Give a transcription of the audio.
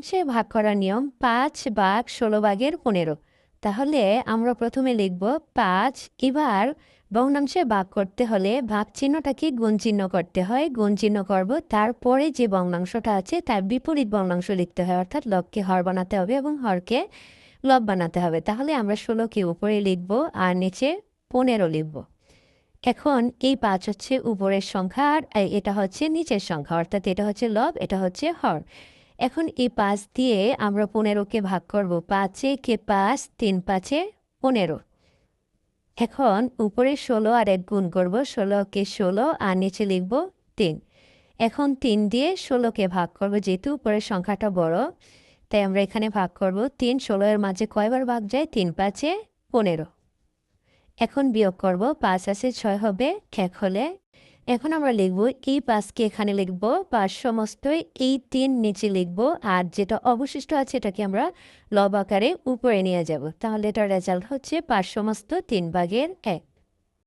সে ভাগ করার নিয়ম ৫ ভাগ ১৬ ভাগের ১৫। তাহলে আমরা প্রথমে লিখব ৫। এবার ভগ্নাংশে ভাগ করতে হলে ভাগ চিহ্নটাকে গুণ চিহ্ন করতে হয়, গুণ চিহ্ন করব। তারপরে যে ভগ্নাংশটা আছে তার বিপরীত ভগ্নাংশ লিখতে হয়, অর্থাৎ লবকে হর বানাতে হবে এবং হরকে লব বানাতে হবে। তাহলে আমরা ১৬কে উপরে লিখব আর নিচে ১৫ লিখব। এখন এই ৫ হচ্ছে উপরের সংখ্যা আর এটা হচ্ছে নিচের সংখ্যা, অর্থাৎ এটা হচ্ছে লব, এটা হচ্ছে হর। এখন এই ৫ দিয়ে আমরা ১৫কে ভাগ করব। ৫ কে ৫, ৩ ৫-এ ১৫। এখন উপরে ১৬ আর ১ গুণ করব, ১৬কে ১৬ আর নিচে লিখব ৩। এখন ৩ দিয়ে ১৬কে ভাগ করব, যেহেতু উপরের সংখ্যাটা বড় তাই আমরা এখানে ভাগ করব। ৩ ১৬ এর মাঝে কয়বার ভাগ যায়? ৩ ৫-এ ১৫। এখন বিয়োগ করব, ৫ আছে ৬ হবে ১ হলে। এখন আমরা লিখব এই ৫কে এখানে লিখব, ৫ সমস্তই এই ৩ নিচে লিখব, আর যেটা অবশিষ্ট আছে এটাকে আমরা লব আকারে উপরে নিয়ে যাব। তাহলে এটার রেজাল্ট হচ্ছে ৫ সমস্ত ৩ ভাগের ১।